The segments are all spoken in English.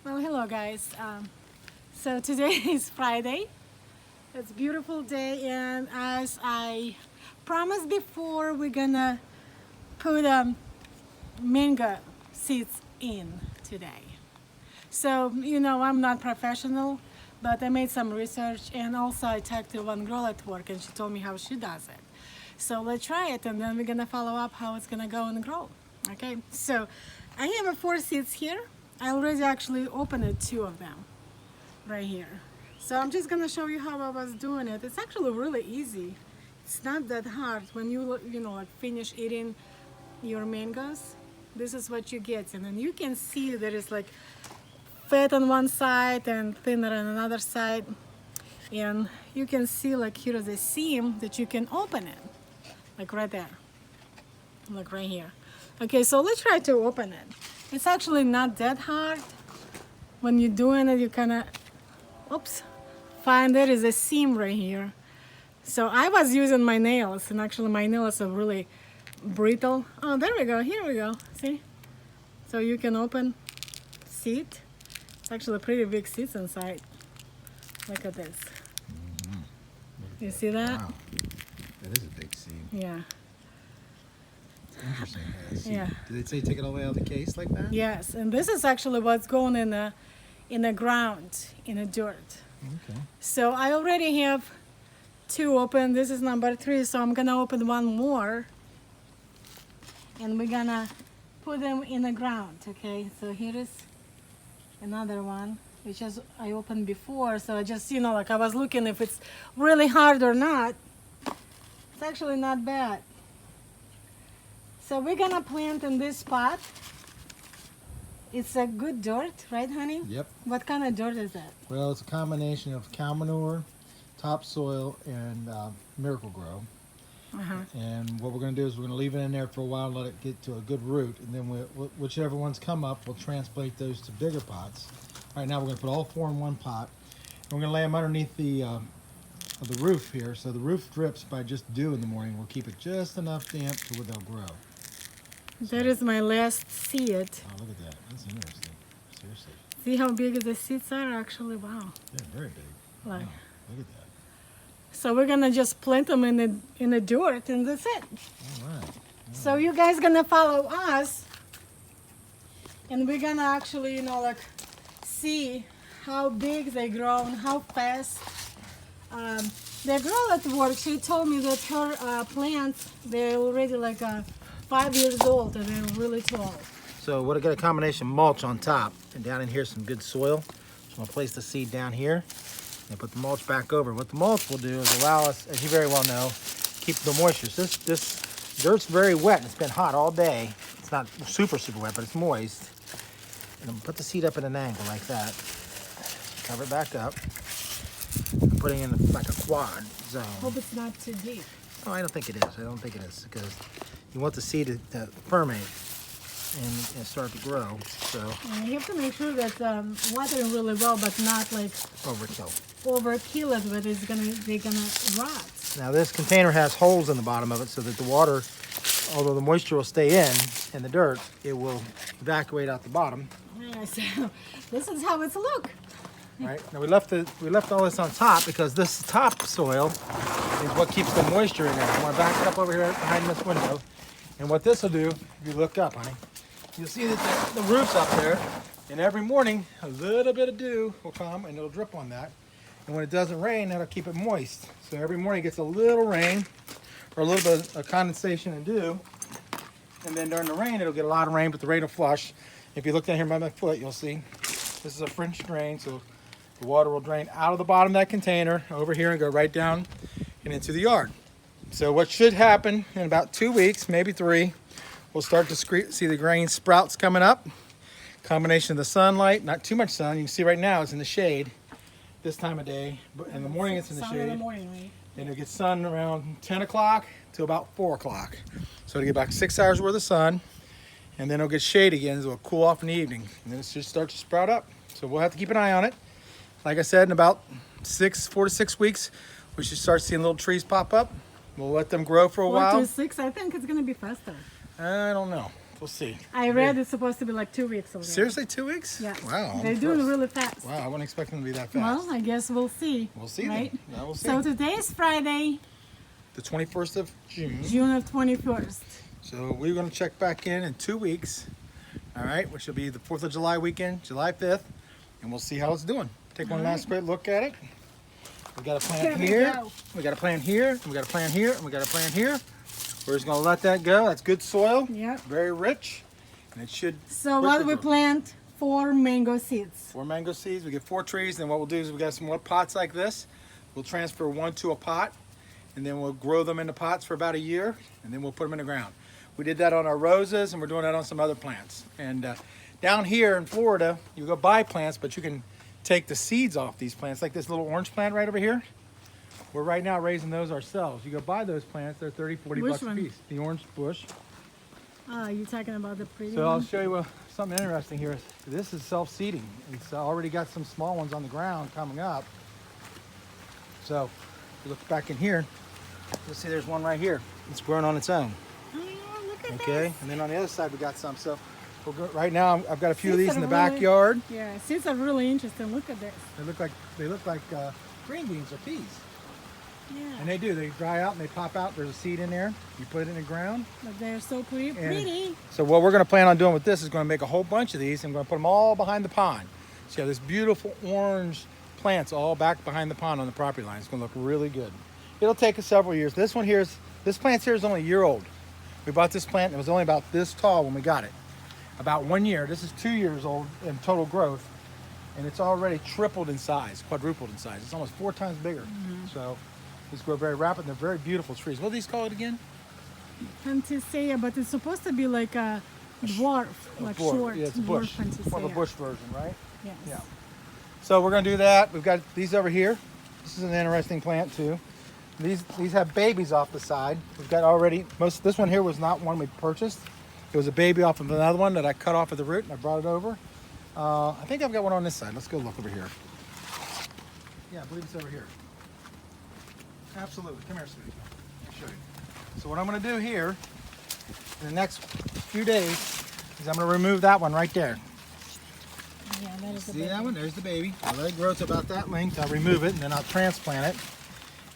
Well, hello guys. So today is Friday. It's a beautiful day, and as I promised before, we're gonna put mango seeds in today. So I'm not professional, but I made some research, and also I talked to one girl at work, and she told me how she does it. So let's try it, and then we're gonna follow up how it's gonna go and grow. Okay. So I have 4 seeds here. I already actually opened 2 of them right here. So I'm just gonna show you how I was doing it. It's actually really easy. It's not that hard. When you like finish eating your mangoes, this is what you get, and then you can see there is like fat on one side and thinner on another side, and you can see like here is a seam that you can open it, like right there, like right here. Okay, so let's try to open it. It's actually not that hard. When you're doing it, you kind of, oops, find there is a seam right here. So I was using my nails, and actually my nails are really brittle. Oh, there we go, here we go, see? So you can open seed. It's actually pretty big seeds inside. Look at this. You see that? Wow, that is a big seed. Yeah. Interesting. Yeah. Did they say take it all the way out of the case like that? Yes, and this is actually what's going in the ground, in the dirt. Okay. So I already have 2 open. This is number 3, so I'm gonna open 1 more, and we're gonna put them in the ground. Okay, so here is another one, which is I opened before. So I just like I was looking if it's really hard or not. It's actually not bad. So we're gonna plant in this spot. It's a good dirt, right, honey? Yep. What kind of dirt is that? Well, it's a combination of cow manure, topsoil, and Miracle Grow. And what we're going to do is we're going to leave it in there for a while, let it get to a good root, and then whichever ones come up, we'll transplant those to bigger pots. Right now, we're going to put all 4 in one pot, and we're going to lay them underneath the roof here, so the roof drips by just dew in the morning. We'll keep it just enough damp to where they'll grow. That is my last seed. Oh, look at that. That's interesting. Seriously. See how big the seeds are? Actually, wow. They're very big. Like, Wow, look at that. so we're gonna just plant them in the dirt, and that's it. All right. So you guys gonna follow us, and we're gonna actually, like, see how big they grow and how fast. The girl at work, she told me that her plants, they're already like 5 years old, and they're really tall. So we're gonna get a combination mulch on top, and down in here some good soil. So I'm gonna place the seed down here and put the mulch back over. What the mulch will do is allow us, as you very well know, keep the moisture. So this dirt's very wet, and it's been hot all day. It's not super wet, but it's moist. And I'm gonna put the seed up at an angle like that. Cover it back up. I'm putting in like a quad zone. Hope it's not too deep. Oh, I don't think it is. I don't think it is, because you want the seed to ferment and start to grow. So And you have to make sure that watering really well, but not like overkill. overkill it, but they're gonna rot. Now this container has holes in the bottom of it so that the water, although the moisture will stay in the dirt, it will evacuate out the bottom. Yeah, so this is how it's look. Right. Now we left all this on top because this topsoil is what keeps the moisture in there. I want to back it up over here behind this window. And what this will do, if you look up, honey, you'll see that the roof's up there. And every morning, a little bit of dew will come and it'll drip on that. And when it doesn't rain, that'll keep it moist. So every morning it gets a little rain or a little bit of condensation and dew. And then during the rain, it'll get a lot of rain, but the rain will flush. If you look down here by my foot, you'll see this is a French drain. So the water will drain out of the bottom of that container over here and go right down and into the yard. So what should happen in about 2 weeks, maybe 3, we'll start to see the green sprouts coming up. Combination of the sunlight, not too much sun. You can see right now it's in the shade this time of day, but in the morning it's in the Sun shade. in the morning, right? And it'll get sun around 10 o'clock to about 4 o'clock. So it'll get about 6 hours worth of sun, and then it'll get shade again, so it'll cool off in the evening. And then it should start to sprout up. So we'll have to keep an eye on it. Like I said, in about 4 to 6 weeks, we should start seeing little trees pop up. We'll let them grow for a 4 while. to 6, I think it's gonna be faster. I don't know. We'll see. I read it's supposed to be like 2 weeks already. Seriously, 2 weeks? Yeah. Wow. I'm They're doing impressed. really fast. Wow, I wasn't expecting them to be that fast. Well, I guess we'll see. We'll see right? then. Yeah, we'll see. So today is Friday, The 21st of June. June of 21st. So we're going to check back in 2 weeks. All right, which will be the 4th of July weekend, July 5th. And we'll see how it's doing. Take one last quick look at it. We got a plant here. We got a plant here. And we got a plant here. And we got a plant here. We're just going to let that go. That's good soil. Yep. Very rich. And it should. So what we plant? 4 mango seeds. 4 mango seeds. We get 4 trees. Then what we'll do is we got some more pots like this. We'll transfer 1 to a pot. And then we'll grow them into pots for about a year. And then we'll put them in the ground. We did that on our roses, and we're doing that on some other plants. And down here in Florida, you go buy plants, but you can take the seeds off these plants, like this little orange plant right over here. We're right now raising those ourselves. You go buy those plants, they're 30, 40 bucks a piece. The orange bush. Oh, you're talking about the pretty So I'll one? show you something interesting here. This is self-seeding. It's already got some small ones on the ground coming up. So if you look back in here, you'll see there's one right here. It's growing on its own. Oh, yeah, look at Okay, this. and then on the other side we got some. So we'll go, right now I've got a few of Seeds these in the are really- backyard. Yeah, seeds are really interesting. Look at this. They look like green beans or peas, Yeah, and they do. They dry out and they pop out. There's a seed in there. You put it in the ground. but they're so pretty. And so what we're going to plan on doing with this is going to make a whole bunch of these. And we're going to put them all behind the pond. So you have this beautiful orange plants all back behind the pond on the property line. It's going to look really good. It'll take us several years. This plant here is only a year old. We bought this plant and it was only about this tall when we got it. About 1 year. This is 2 years old in total growth. And it's already tripled in size, quadrupled in size. It's almost 4 times bigger. So these grow very rapid and they're very beautiful trees. What do these call it again? Panacea, but it's supposed to be like a dwarf, like Dwarf. short. Yeah, it's a dwarf bush. Panacea. More of a bush version, right? Yes. Yeah. So we're going to do that. We've got these over here. This is an interesting plant too. These have babies off the side. We've got already, this one here was not one we purchased. It was a baby off of another one that I cut off at the root and I brought it over. I think I've got one on this side. Let's go look over here. Yeah, I believe it's over here. Absolutely. Come here, sweetie. I'll show you. So what I'm going to do here in the next few days is I'm going to remove that one right there. Yeah, that is See that one? There's the baby. I'll let it grow to about that length. I'll remove it and then I'll transplant it.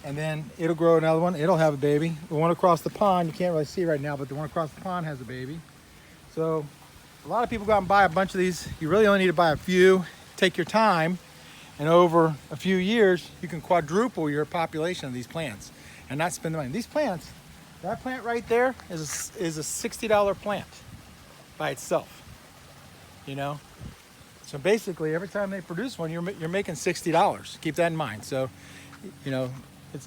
And then it'll grow another one. It'll have a baby. The one across the pond, you can't really see right now, but the one across the pond has a baby. So a lot of people go out and buy a bunch of these. You really only need to buy a few. Take your time. And over a few years, you can quadruple your population of these plants and not spend the money. These plants, that plant right there is a $60 plant by itself. You know? So basically, every time they produce one, you're making $60. Keep that in mind. So, you know,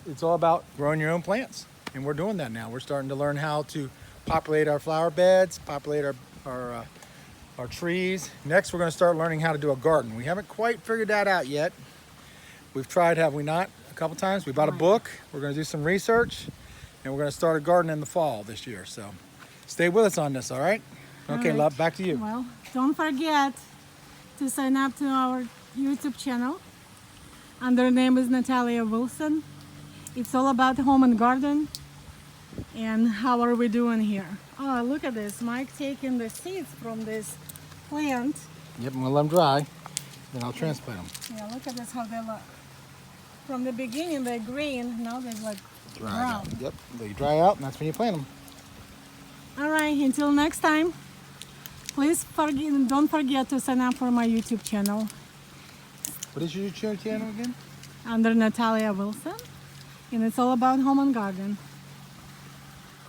it's all about growing your own plants, and we're doing that now. We're starting to learn how to populate our flower beds, populate our trees. Next, we're going to start learning how to do a garden. We haven't quite figured that out yet. We've tried, have we not? A couple times. We bought a book. We're going to do some research, and we're going to start a garden in the fall this year. So, stay with us on this. All right? Okay, right. love. Back to you. Well, don't forget to sign up to our YouTube channel. And their name is Natalia Wilson. It's all about home and garden. And how are we doing here? Oh, look at this. Mike taking the seeds from this plant. Yep, I'm going to let them dry. Then I'll transplant them. Yeah, look at this, how they look. From the beginning, they're green. Now they're like brown. Yep, they dry out, and that's when you plant them. All right, until next time. Please don't forget to sign up for my YouTube channel What is your YouTube channel again? under Natalia Wilson. And it's all about home and garden.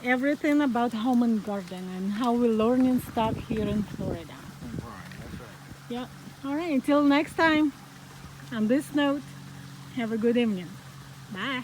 Everything about home and garden and how we're learning stuff here in Florida. That's right. Yeah. All right, until next time. On this note, have a good evening. Bye.